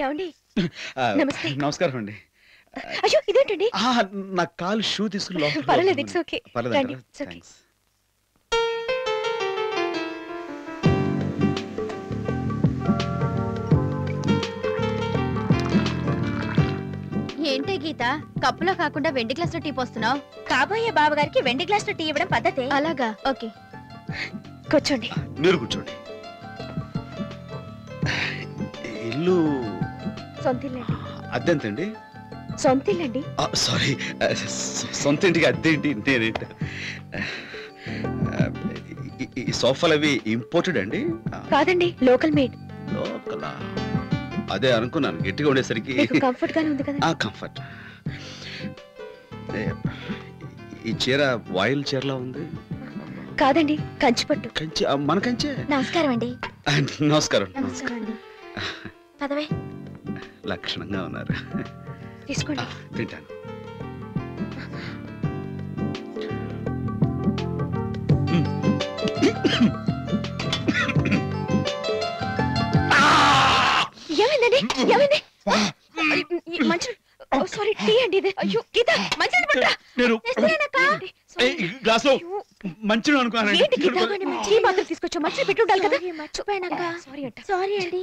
ఏమండి? నమస్తే. నమస్కారం అండి. అయ్యో ఇదేంటండి? నా కాలు షూ తీసుకుని పర్లేదు, ఇట్స్ ఓకే. రండి, ఇట్స్ ఓకే. ఏంటే గీత, కప్పులో కాకుండా వెండి గ్లాస్ లో టీ పోస్తున్నావు? కాబోయే బావగారికి వెండి గ్లాస్ లో టీ ఇవ్వడం పద్ధతే. అలాగా, ఓకే. కూర్చోండి. మీరు కూర్చోండి. ఇల్లు సొంతిల్లండి. అద్దెంతండి? సొంతిల్లండి. సారీ, సొంత ఇంటికి అద్దెంటి నేనేంట. ఈ సోఫాలు అవి ఇంపోర్టెడ్ అండి? కాదండి, లోకల్ మేడ్. లోకలా? అదే అనుకున్నాను, గట్టిగా ఉండేసరికి. కంఫర్ట్ గానే ఉంది కదా? కంఫర్ట్. ఈ చీర వాయిల్ చీరలా ఉంది. కాదండి, కంచిపట్టు. కంచి? మన కంచే. నమస్కారం అండి. నమస్కారం. నమస్కారం అండి. పదవే. లక్షణంగా ఉన్నారు. తీసుకోండి. తింటాను. ఏమైందండి? ఏమైంది? మంచి సారీ, టీ అండి ఇది. అయ్యో గీత, మంచి పట్ట. గ్లాస్ మంచి అనుకున్నాను. ఏంటి గీత, టీ మాత్రం తీసుకొచ్చా? మంచి పెట్టి ఉండాలి కదా? మర్చిపోయానక్క. సారీ అంట. సారీ అండి.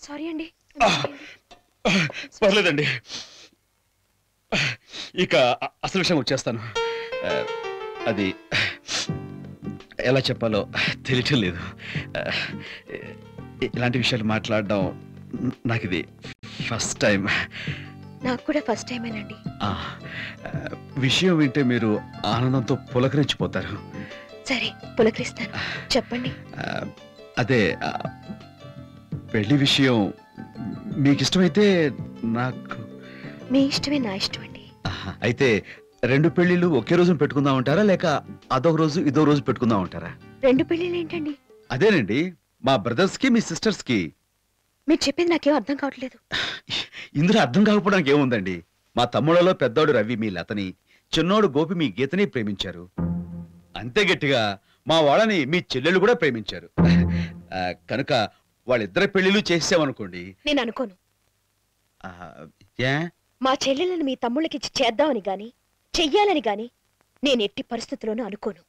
సారీ అండి. పర్లేదండి. ఇక అసలు విషయం వచ్చేస్తాను. అది ఎలా చెప్పాలో తెలియటం లేదు. ఇలాంటి విషయాలు మాట్లాడడం నాకు ఇది ఫస్ట్ టైం. నాకు కూడా ఫస్ట్ టైమేనండి. విషయం వింటే మీరు ఆనందంతో పులకరించిపోతారు. సరే, పులకరిస్తాను. చెప్పండి. అదే పెళ్లి విషయం మీకు ఇష్టమైతే నాకు. మీ ఇష్టమే నా ఇష్టం అండి. అయితే 2 పెళ్లిళ్ళు ఒకే రోజు పెట్టుకుందాం అంటారా, లేక అదొక రోజు ఇదో రోజు పెట్టుకుందాం అంటారా? 2 పెళ్లిళ్ళు ఏంటండి? అదేనండి, మా బ్రదర్స్ కి మీ సిస్టర్స్ కి. మీరు చెప్పేది నాకేం అర్థం కావట్లేదు. ఇందులో అర్థం కాకపోవడానికి ఏముందండి? మా తమ్ముళ్ళలో పెద్దోడు రవి మీ లతని, చిన్నోడు గోపి మీ గీతని ప్రేమించారు. అంతే గట్టిగా మా వాళ్ళని మీ చెల్లెళ్ళు కూడా ప్రేమించారు. కనుక వాళ్ళిద్దరి పెళ్లిళ్ళు చేసామనుకోండి. నేను అనుకోను. మా చెల్లెలను మీ తమ్ముళ్ళకిచ్చి చేద్దామని గాని చెయ్యాలని గాని నేను ఎట్టి పరిస్థితుల్లోనూ అనుకోను.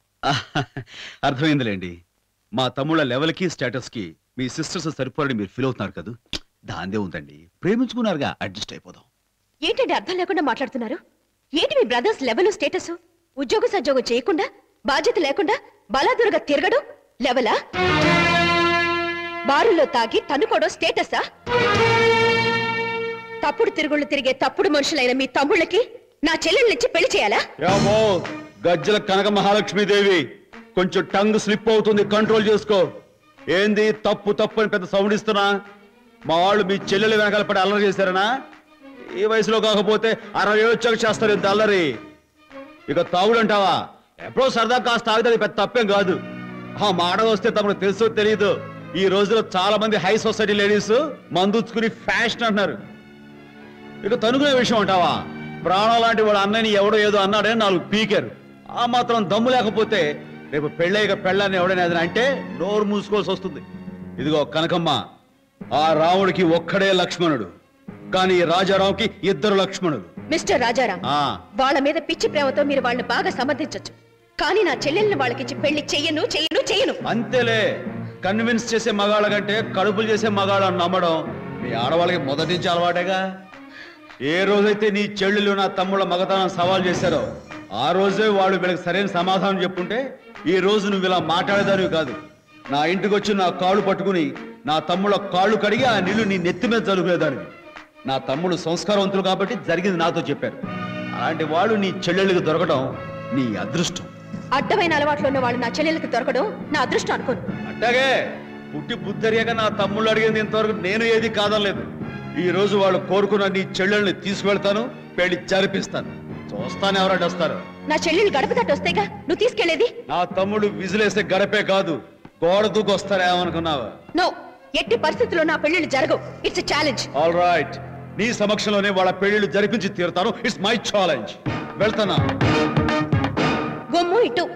అర్థమైందిలేండి. మా తమ్ముళ్ళ లెవెల్కి స్టేటస్ కి మీ సిస్టర్స్ సరిపోరని మీరు ఫీల్ అవుతున్నారు కదా? దాందే ఉందండి, ప్రేమించుకున్నారుగా, అడ్జస్ట్ అయిపోదాం. ఏంటండి అర్థం లేకుండా మాట్లాడుతున్నారు? ఏంటి మీ బ్రదర్స్ లెవెల్ స్టేటస్? ఉద్యోగ సద్యోగం చేయకుండా, బాధ్యత లేకుండా బలాదురుగా తిరగడం లెవెలా? బారుల్లో తాగి తన్నుకోవడం స్టేటసా? తప్పుడు తిరుగుళ్ళు తిరిగే తప్పుడు మనుషులైన మీ తమ్ముళ్ళకి నా చెల్లెళ్ళనిచ్చి పెళ్లి చేయాలా? గజ్జల కనక మహాలక్ష్మీదేవి, కొంచెం టంగ్ స్లిప్ అవుతుంది, కంట్రోల్ చేసుకో. ఏంది తప్పు తప్పు అని పెద్ద సౌండ్ ఇస్తున్నా? మా వాళ్ళు మీ చెల్లెలు వెనకాల పడి అల్లరి చేశారనా? ఈ వయసులో కాకపోతే 60 ఏళ్ళు వచ్చాక చేస్తారు ఇంత అల్లరి. ఇక తాగుడంటావా? ఎప్పుడో సరదా కాస్త తాగితే అది పెద్ద తప్పేం కాదు. మాట వస్తే తమకు తెలుసో తెలియదు, ఈ రోజులో చాలా మంది హై సొసైటీ లేడీస్ మందుచ్చుకుని ఫ్యాషన్ అంటున్నారు. ఇక తనుకునే విషయం అంటావా? ప్రాణం లాంటి వాడు అన్నని ఎవడో ఏదో అన్నాడని 4 పీకారు. ఆ మాత్రం దమ్ము లేకపోతే రేపు పెళ్ళయ్యక పెళ్ళాన్ని ఎవడైనా ఏదైనా అంటే నోరు మూసుకోవాల్సి వస్తుంది. ఇదిగో కనకమ్మ, ఆ రాముడికి ఒక్కడే లక్ష్మణుడు, కానీ రాజారావుకి 2 లక్ష్మణులు. మిస్టర్ రాజారాం, వాళ్ళ మీద పిచ్చి ప్రేమతో మీరు వాళ్ళని బాగా సమర్థించొచ్చు, కానీ నా చెల్లెల్ని వాళ్ళకిచ్చి పెళ్లి చెయ్యను చెయ్యను చెయ్యను. అంతేలే, కన్విన్స్ చేసే మగాళ్ళ కంటే కడుపులు చేసే మగాళ్ళని నమ్మడం మీ ఆడవాళ్ళకి మొదటి నుంచి అలవాటేగా. ఏ రోజైతే నీ చెల్లెలు నా తమ్ముళ్ళ మగతనం సవాల్ చేశారో ఆ రోజే వాళ్ళు వీళ్ళకి సరైన సమాధానం చెప్పుంటే ఈ రోజు నువ్వు ఇలా మాట్లాడేదానివి కాదు. నా ఇంటికి వచ్చి నా కాళ్ళు పట్టుకుని నా తమ్ముళ్ళ కాళ్ళు కడిగి ఆ నీళ్లు నీ నెత్తి మీద చదువుకునేదానివి. నా తమ్ముడు సంస్కారవంతులు కాబట్టి జరిగింది నాతో చెప్పారు. అలాంటి వాళ్ళు నీ చెల్లెళ్ళకి దొరకడం నీ అదృష్టం. అడ్డమైన అలవాట్లు ఉన్న వాళ్ళు నా చెల్లెళ్ళకి దొరకడం నా అదృష్టం అనుకోను. అట్టాగే పుట్టి బుద్ధరియాక నా తమ్ముళ్ళు అడిగింది ఇంతవరకు నేను ఏది కాదనలేదు. ఈ రోజు వాళ్ళు కోరుకున్న నీ చెల్లెల్ని తీసుకువెళ్తాను, పెళ్లి జరిపిస్తాను. చూస్తాను ఎవరైనా వస్తారు. నా చెల్లెలు గడప తట్టు వస్తేగా నువ్వు తీసుకెళ్లేది. నా తమ్ముడు విజిలేస్తే గడపే కాదు, గోడ దూకు వస్తారేమనుకున్నావా? నో, ఎట్టి పరిస్థితుల్లో నా పెళ్లిళ్ళు జరగవు. It's challenge. ఆల్ రైట్, నీ సమక్షంలోనే వాళ్ళ పెళ్లిళ్ళు జరిపించి తీరుతాను. It's my challenge. వెళ్తానా? గొమ్ము ఇటు.